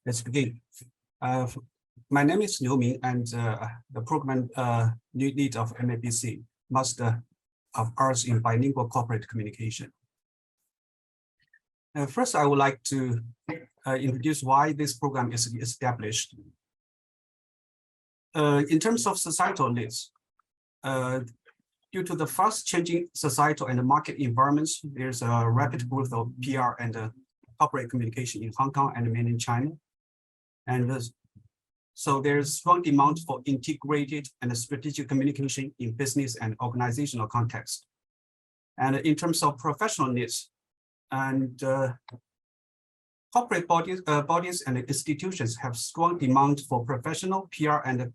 Let's begin. My name is Liu Ming, and the program lead of MABC, Master of Arts in Bilingual Corporate Communication. First, I would like to introduce why this program is established. In terms of societal needs, due to the fast-changing societal and market environments, there's a rapid growth of PR and corporate communication in Hong Kong and mainland China. And so there's strong demand for integrated and strategic communication in business and organizational context. And in terms of professional needs, and corporate bodies and institutions have strong demand for professional PR and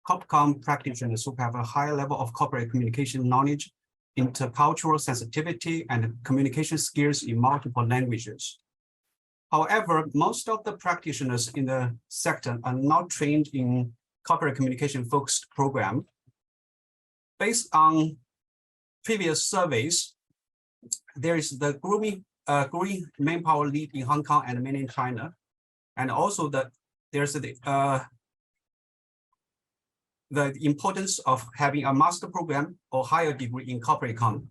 CorpCom practitioners who have a high level of corporate communication knowledge, intercultural sensitivity, and communication skills in multiple languages. However, most of the practitioners in the sector are not trained in corporate communication focused program. Based on previous surveys, there is the growing manpower need in Hong Kong and mainland China, and also there's the importance of having a master program or higher degree in corporate economy.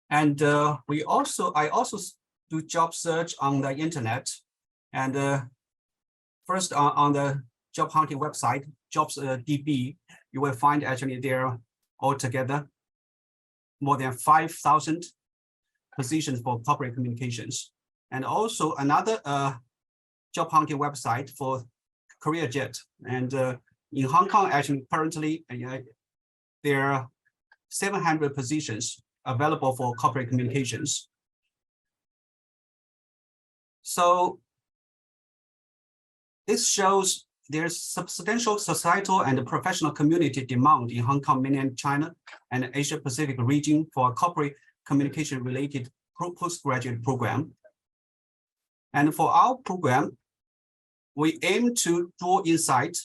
And I also do job search on the internet, and first on the job hunting website, Jobs DB, you will find actually there are altogether more than 5,000 positions for corporate communications, and also another job hunting website for CareerJet. And in Hong Kong, actually currently there are 700 positions available for corporate communications. So this shows there's substantial societal and professional community demand in Hong Kong, mainland China, and Asia Pacific region for a corporate communication related postgraduate program. And for our program, we aim to draw insight,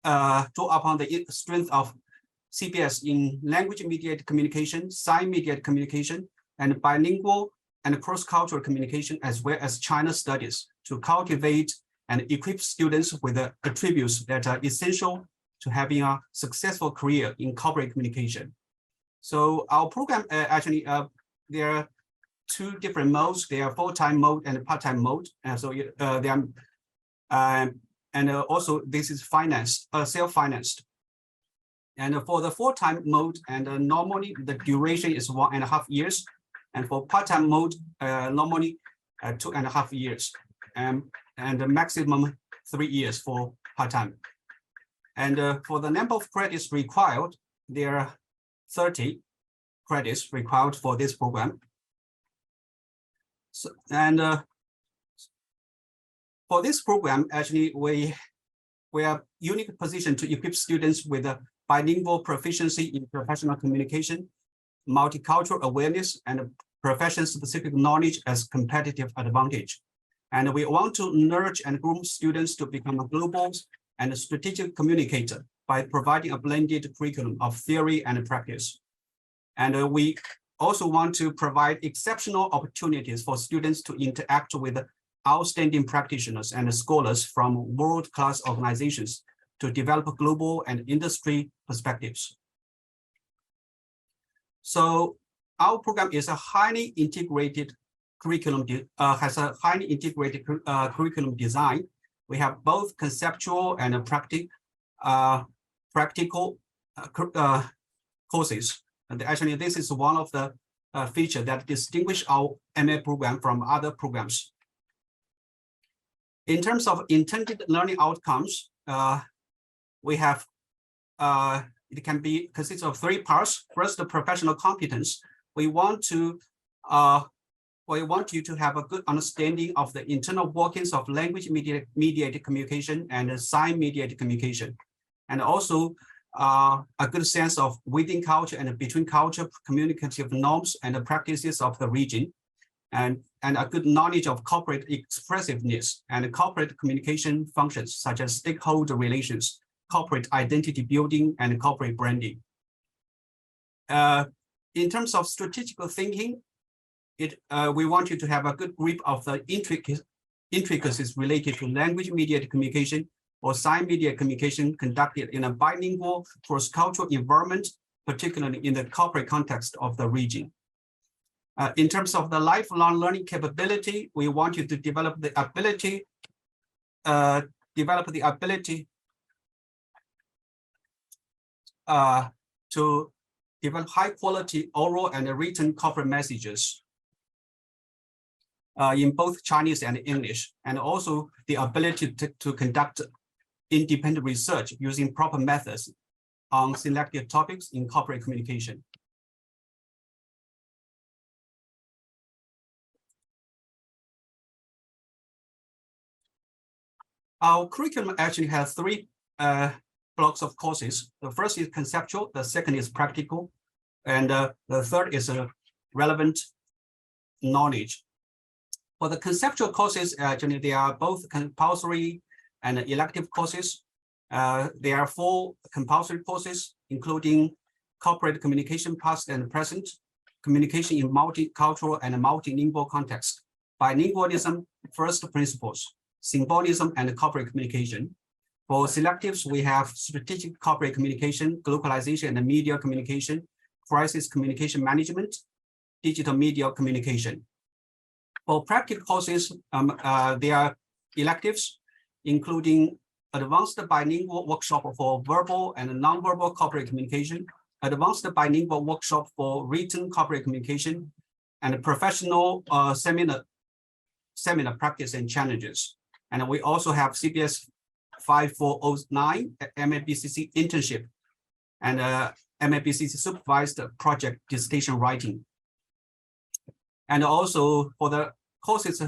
draw upon the strength of CPS in language mediated communication, sign mediated communication, and bilingual and cross-cultural communication, as well as China studies, to cultivate and equip students with the attributes that are essential to having a successful career in corporate communication. So our program actually, there are two different modes. There are full-time mode and part-time mode. And so also this is financed, self-financed. And for the full-time mode, and normally the duration is 1.5 years. And for part-time mode, normally 2.5 years, and the maximum 3 years for part-time. And for the number of credits required, there are 30 credits required for this program. So, and for this program, actually, we are unique position to equip students with a bilingual proficiency in professional communication, multicultural awareness, and profession-specific knowledge as competitive advantage. And we want to nurture and groom students to become a global and strategic communicator by providing a blended curriculum of theory and practice. And we also want to provide exceptional opportunities for students to interact with outstanding practitioners and scholars from world-class organizations to develop global and industry perspectives. So our program is a highly integrated curriculum, curriculum design. We have both conceptual and practical courses. And actually, this is one of the features that distinguish our MA program from other programs. In terms of intended learning outcomes, we have it can be consists of 3 parts. First, the professional competence. We want you to have a good understanding of the internal workings of language mediated communication and sign mediated communication, and also a good sense of within culture and between culture communicative norms and the practices of the region, and a good knowledge of corporate expressiveness and corporate communication functions such as stakeholder relations, corporate identity building, and corporate branding. In terms of strategic thinking, we want you to have a good grip of the intricacies related to language-mediated communication or sign-mediated communication conducted in a bilingual cross-cultural environment, particularly in the corporate context of the region. In terms of the lifelong learning capability, we want you to develop the ability to develop high-quality oral and written corporate messages in both Chinese and English, and also the ability to conduct independent research using proper methods on selected topics in corporate communication. Our curriculum actually has three blocks of courses. The first is conceptual, the second is practical, and the third is relevant knowledge. For the conceptual courses, actually, they are both compulsory and elective courses. There are 4 compulsory courses, including corporate communication past and present, communication in multicultural and multilingual context, bilingualism, first principles, symbolism, and corporate communication. For selectives, we have strategic corporate communication, globalization and media communication, crisis communication management, digital media communication. For practical courses, they are electives, including advanced bilingual workshop for verbal and nonverbal corporate communication, advanced bilingual workshop for written corporate communication, and professional seminar practice and challenges. And we also have CPS 5409 MABCC internship and MABCC supervised project dissertation writing. And also for the courses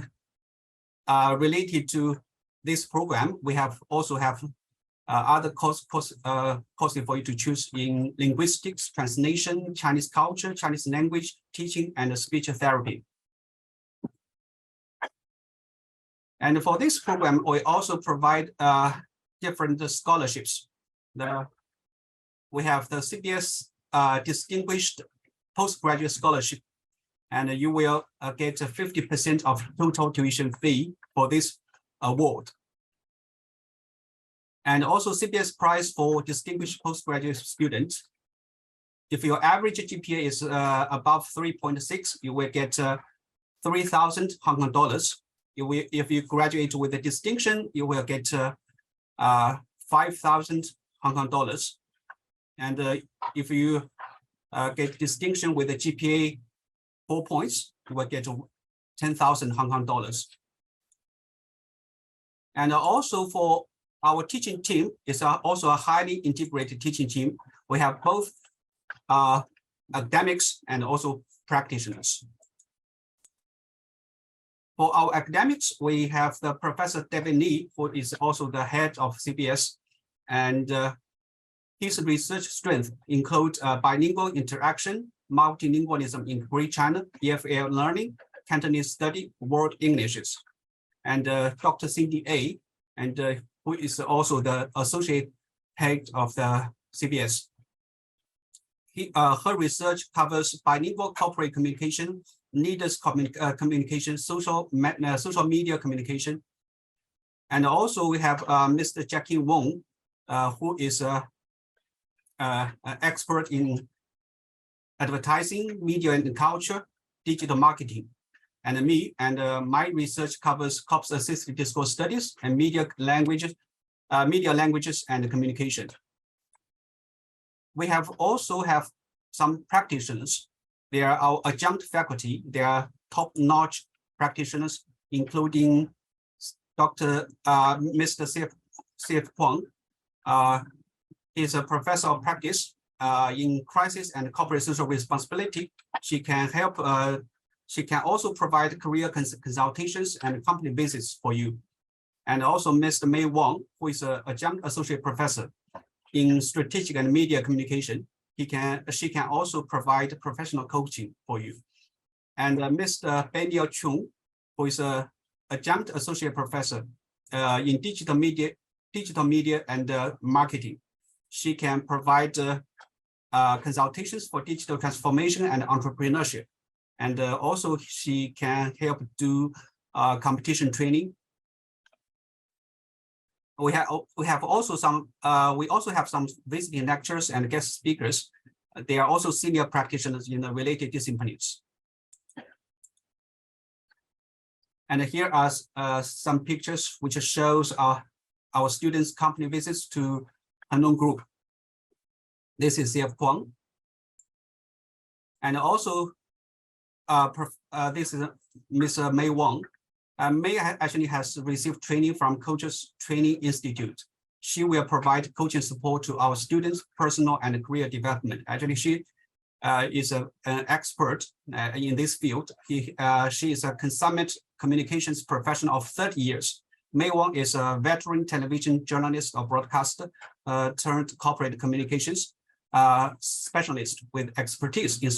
related to this program, we also have other courses for you to choose in linguistics, translation, Chinese culture, Chinese language, teaching, and speech therapy. And for this program, we also provide different scholarships. We have the CBS Distinguished Postgraduate Scholarship, and you will get 50% of total tuition fee for this award. And also CBS Prize for Distinguished Postgraduate Students. If your average GPA is above 3.6, you will get 3,000 Hong Kong dollars. If you graduate with a distinction, you will get 5,000 Hong Kong dollars. And if you get distinction with a GPA 4 points, you will get 10,000 Hong Kong dollars. And also for our teaching team, is also a highly integrated teaching team. We have both academics and also practitioners. For our academics, we have the Professor David Lee, who is also the head of CBS, and his research strength includes bilingual interaction, multilingualism in Greater China, EFL learning, Cantonese study, world Englishes. And Dr. Cindy A, and who is also the associate head of the CBS. Her research covers bilingual corporate communication, leaders communication, social media communication. And also we have Mr. Jackie Wong, who is an expert in advertising, media and culture, digital marketing. And me, and my research covers COPS-assisted discourse studies and media languages and communication. We also have some practitioners. They are our adjunct faculty. They are top-notch practitioners, including Dr. Mr. C.F. Kwong. Is a professor of practice in crisis and corporate social responsibility. She can help. She can also provide career consultations and company visits for you. And also Mr. May Wong, who is an adjunct associate professor in strategic and media communication. She can also provide professional coaching for you. And Mr. Daniel Chung, who is an adjunct associate professor in digital media and marketing. She can provide consultations for digital transformation and entrepreneurship. And also she can help do competition training we also have some visiting lecturers and guest speakers. They are also senior practitioners in the related disciplines. And here are some pictures which shows our students' company visits to unknown group. This is CF Kwang. And also, this is Ms. May Wang. May actually has received training from Coaches Training Institute. She will provide coaching support to our students' personal and career development. Actually, she is an expert in this field. She is a consummate communications professional of 30 years. May Wang is a veteran television journalist or broadcaster turned corporate communications specialist with expertise in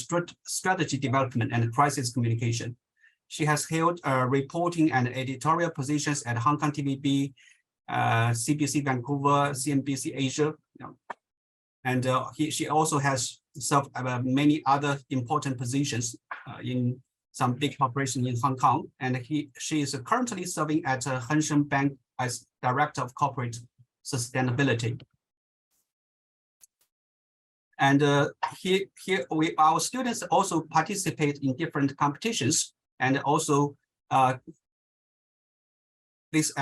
strategy development and crisis communication. She has held reporting and editorial positions at Hong Kong TVB, CBC Vancouver, CNBC Asia, and she also has served many other important positions in some big corporations in Hong Kong, and she is currently serving at Hang Seng Bank as Director of Corporate Sustainability. And our students also participate in different competitions, and also this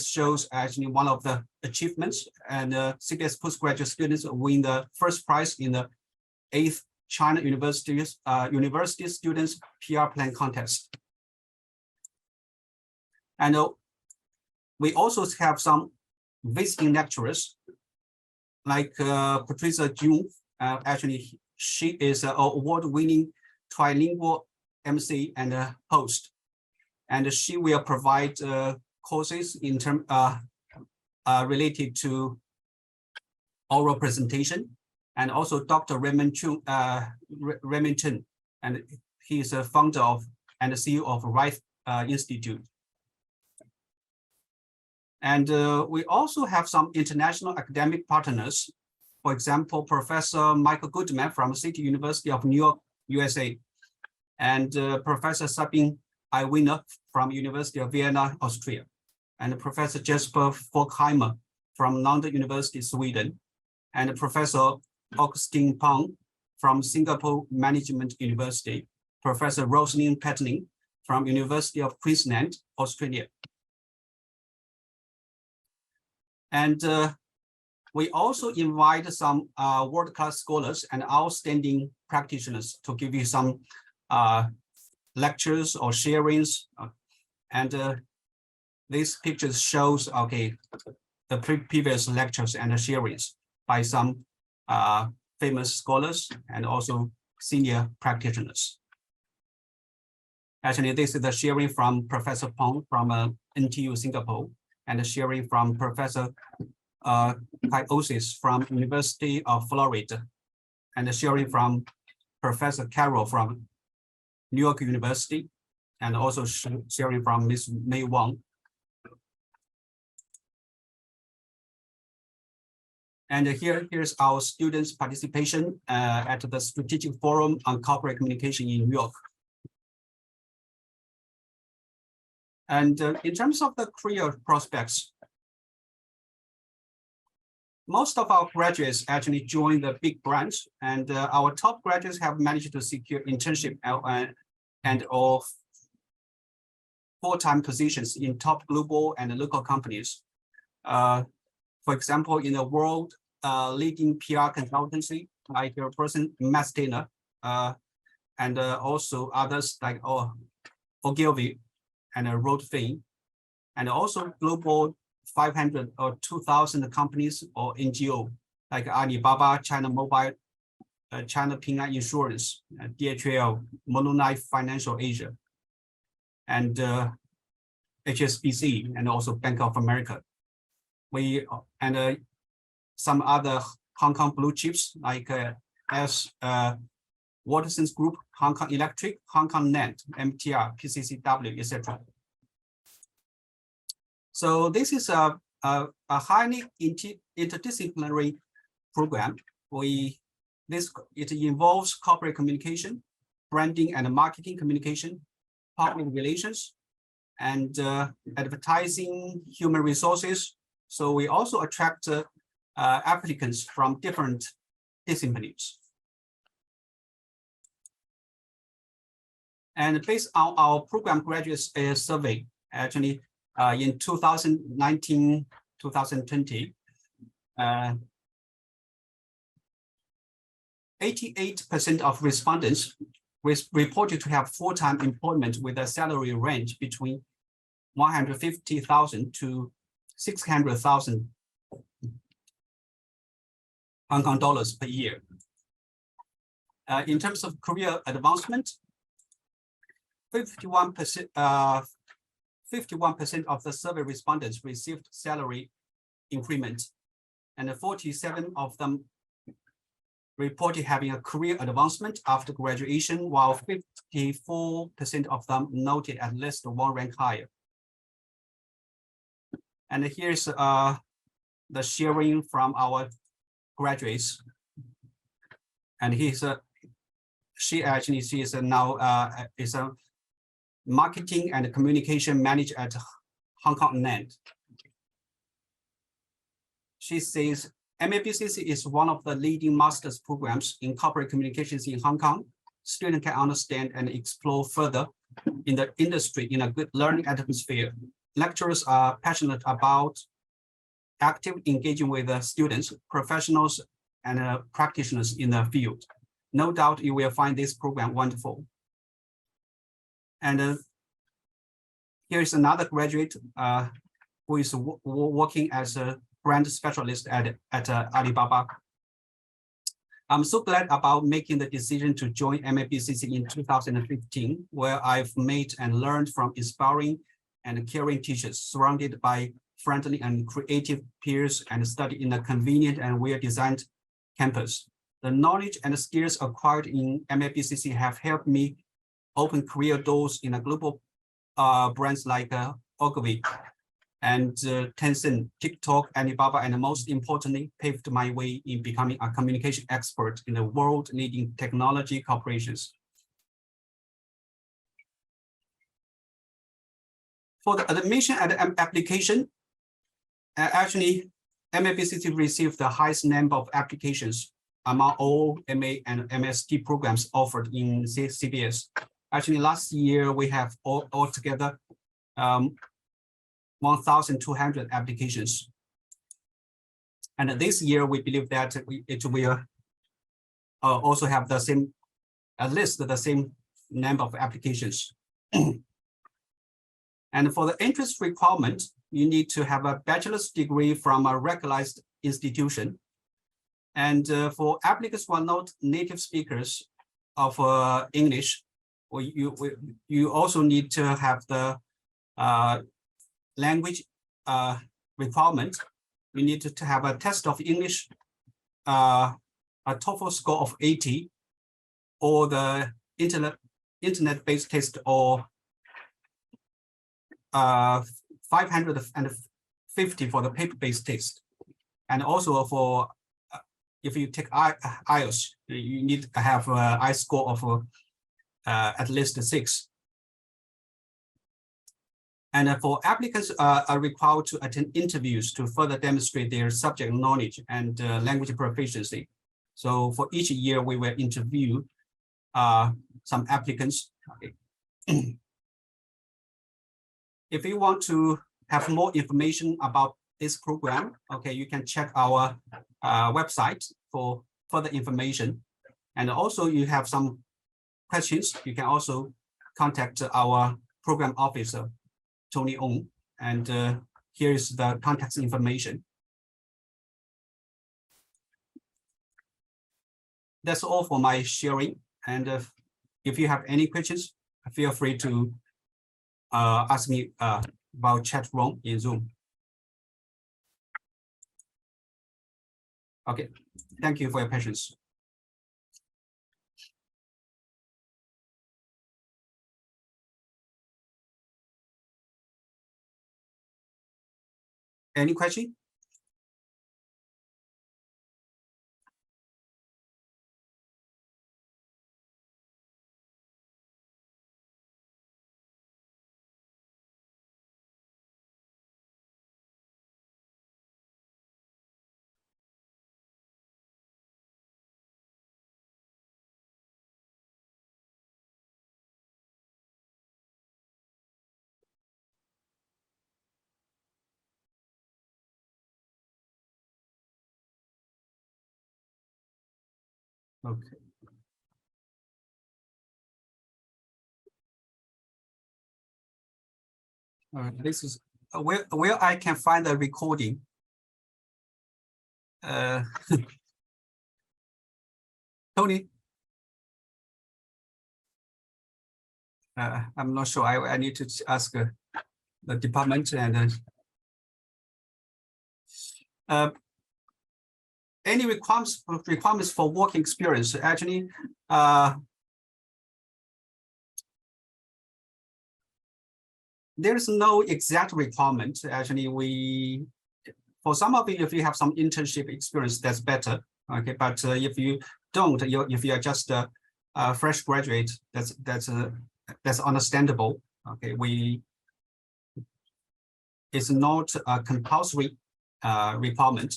shows one of the achievements. And CBS postgraduate students win the first prize in the 8th China University Students PR Plan Contest. And we also have some visiting lecturers like Patricia Jung. Actually, she is an award-winning trilingual MC and host, and she will provide courses in term related to oral presentation. And also Dr. Raymond Chen, and he is a founder of and the CEO of Rife Institute. And we also have some international academic partners. For example, Professor Michael Goodman from City University of New York, USA, and Professor Sabine Eiwiner from University of Vienna, Austria, and Professor Jesper Folkheimer from London University, Sweden, and Professor Augustine Pang from Singapore Management University, Professor Rosalind Petling from University of Queensland, Australia. And we also invite some world-class scholars and outstanding practitioners to give you some lectures or sharings. And these pictures shows, the previous lectures and sharings by some famous scholars and also senior practitioners. Actually, this is the sharing from Professor Pong from NTU Singapore, and the sharing from Professor Kyosis from University of Florida, and the sharing from Professor Carroll from New York University, and also sharing from Ms. May Wang. And here's our students' participation at the Strategic Forum on Corporate Communication in New York. And in terms of the career prospects, most of our graduates actually join the big brands, and our top graduates have managed to secure internship and or full-time positions in top global and local companies. For example, in the world leading PR consultancy, like your person Mastena, and also others like Ogilvy and Roadfin, and also global 500 or 2,000 companies or NGO like Alibaba, China Mobile, China Ping An Insurance, DHL, Manulife Financial Asia, and HSBC, and also Bank of America. Some other Hong Kong blue chips like Waterson's Group, Hong Kong Electric, Hong Kong Land, MTR, PCCW, etc. So this is a highly interdisciplinary program. It involves corporate communication, branding and marketing communication, public relations, and advertising, human resources, So we also attract applicants from different disciplines. And based on our program graduates survey, actually in 2019, 2020, 88% of respondents reported to have full-time employment with a salary range between 150,000 to 600,000 Hong Kong dollars per year. In terms of career advancement, 51% of the survey respondents received salary increment, and 47 of them reported having a career advancement after graduation, while 54% of them noted at least one rank higher. And here's the sharing from our graduates. And she is now is a marketing and communication manager at Hong Kong NAND. She says MAPCC is one of the leading master's programs in corporate communications in Hong Kong. Students can understand and explore further in the industry in a good learning atmosphere. Lecturers are passionate about actively engaging with the students, professionals, and practitioners in the field. No doubt you will find this program wonderful. And here is another graduate who is working as a brand specialist at Alibaba. I'm so glad about making the decision to join MAPCC in 2015, where I've met and learned from inspiring and caring teachers, surrounded by friendly and creative peers, and study in a convenient and well-designed campus. The knowledge and skills acquired in MAPCC have helped me open career doors in a global brands like Ogilvy and Tencent, TikTok, Alibaba, and most importantly, paved my way in becoming a communication expert in the world-leading technology corporations. For the admission and application, actually, MAPCC received the highest number of applications among all MA and MST programs offered in CBS. Actually, last year we have altogether 1,200 applications. And this year we believe that it will also have the same, at least the same number of applications. And for the entrance requirement, you need to have a bachelor's degree from a recognized institution. And for applicants who are not native speakers of English, you also need to have the language requirement. You need to have a test of English, a TOEFL score of 80, or the internet-based test, or 550 for the paper-based test. And also for if you take IELTS, you need to have an I score of at least 6. And for applicants are required to attend interviews to further demonstrate their subject knowledge and language proficiency. So for each year, we will interview some applicants. Okay. If you want to have more information about this program, okay, you can check our website for further information. And also you have some questions, you can also contact our program officer, Tony Ong, and here is the contact information. That's all for my sharing. And if you have any questions, feel free to ask me about chat room in Zoom. Okay, thank you for your patience. Any question? Okay. This is where I can find the recording. Tony, I'm not sure. I need to ask the department and any requirements for work experience. Actually, there's no exact requirement. Actually, for some of you, if you have some internship experience, that's better. Okay, but if you don't, if you are just a fresh graduate, that's understandable. Okay, it's not a compulsory requirement.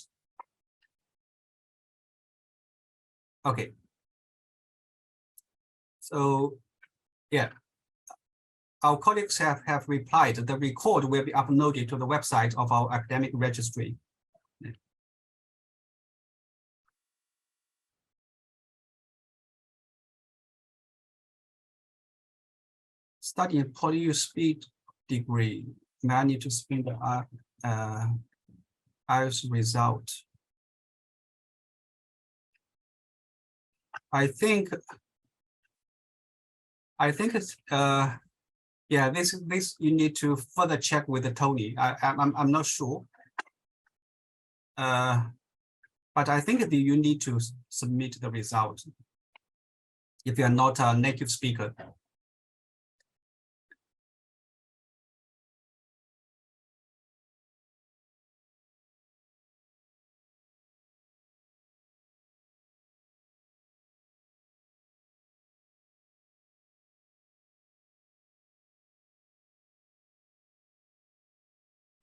Okay. So, yeah, our colleagues have replied. The record will be uploaded to the website of our academic registry. Studying PolyU speed degree, may I need to spin the IELTS result. I think it's yeah, this you need to further check with Tony. I'm not sure. But I think that you need to submit the result if you are not a native speaker.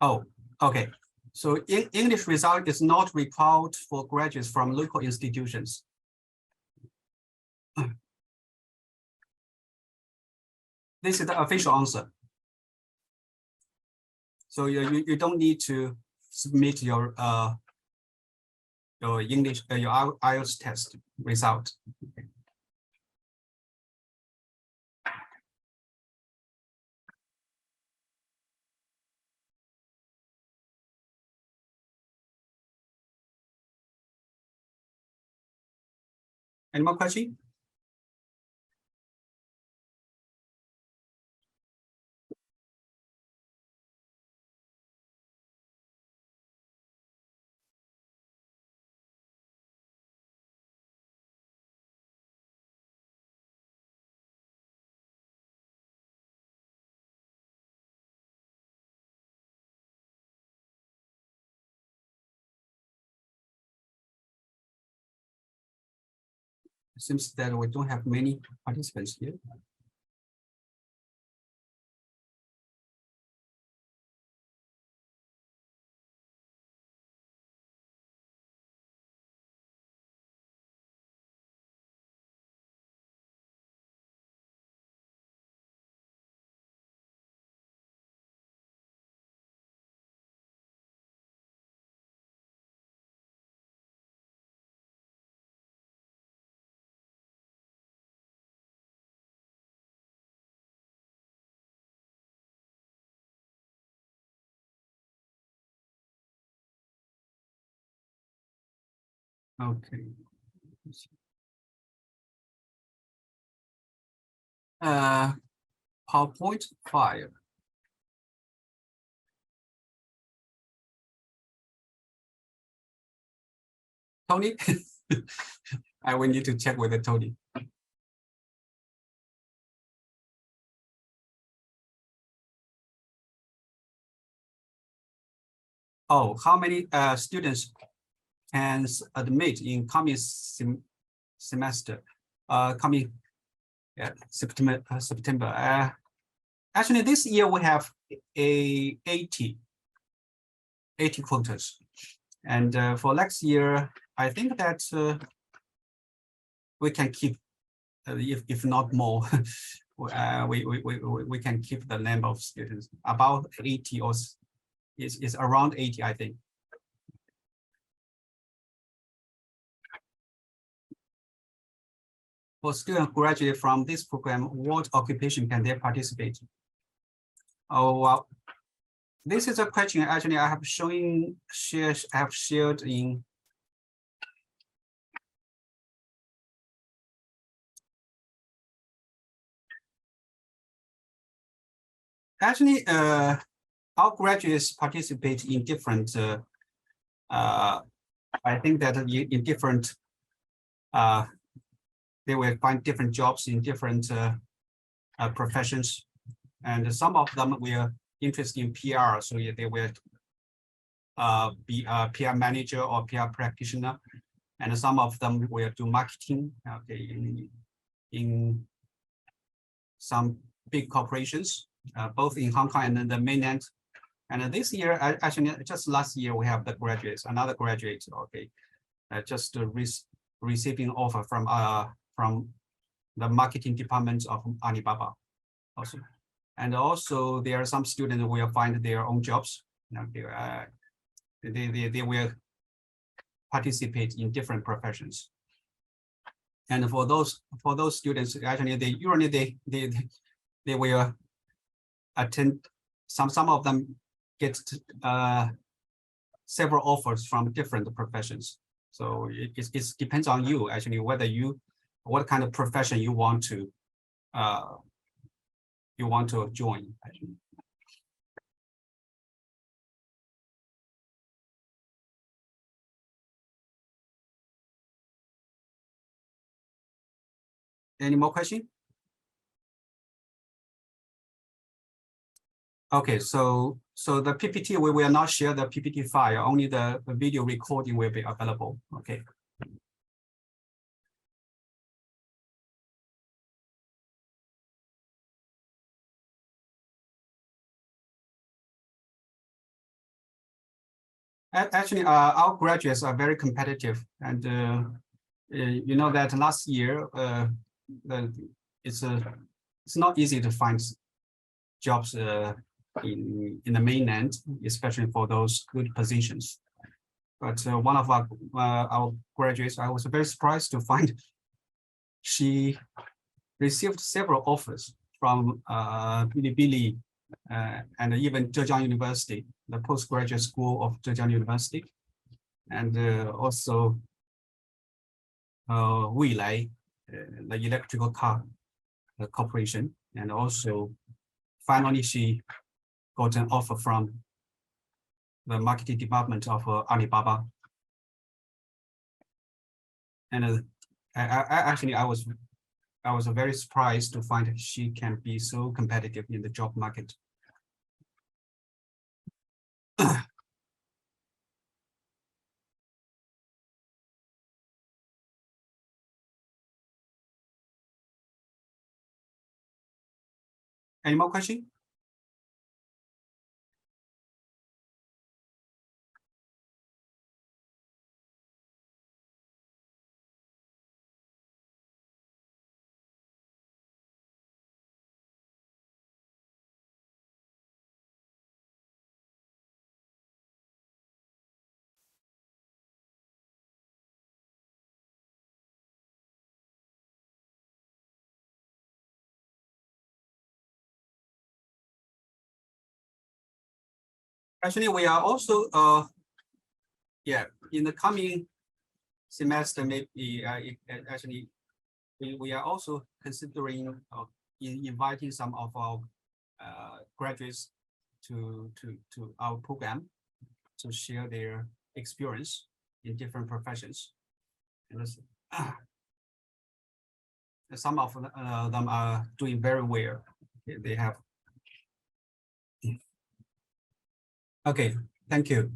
Oh, okay. So English result is not required for graduates from local institutions. This is the official answer. So you don't need to submit your English your IELTS test result. Okay. Any more questions? It seems that we don't have many participants here. Okay. PowerPoint file. Tony, I will need to check with Tony. Oh, how many students can admit in coming semester? Coming September. Actually, this year we have 80 quotas, and for next year, I think that we can keep, if not more, we can keep the number of students about 80 or is around 80, I think. For students graduate from this program, what occupation can they participate? Oh, well, this is a question actually I have shared in actually our graduates participate in different I think that in different they will find different jobs in different professions, and some of them will interested in PR, so they will be a PR manager or PR practitioner, and some of them will do marketing, okay, in some big corporations, both in Hong Kong and in the mainland. And this year, actually, just last year, we have the graduates, another graduate, okay, just receiving offer from the marketing department of Alibaba also. And also there are some students who will find their own jobs. They will participate in different professions. And for those students, actually they will attend, some of them get several offers from different professions. So it depends on you actually whether what kind of profession you want to join actually. Any more questions? Okay, so the PPT, we will not share the PPT file, only the video recording will be available. Okay. Actually, our graduates are very competitive, and you know that last year it's not easy to find jobs in the mainland, especially for those good positions. But one of our graduates, I was very surprised to find she received several offers from Bilibili and even Zhejiang University, the postgraduate school of Zhejiang University, and also Weilai, the electrical car corporation, and also finally she got an offer from the marketing department of Alibaba. And actually I was very surprised to find she can be so competitive in the job market. Any more questions? Actually, we are also yeah, in the coming semester, maybe actually we are also considering inviting some of our graduates to our program to share their experience in different professions. And some of them are doing very well. They have. Okay, thank you.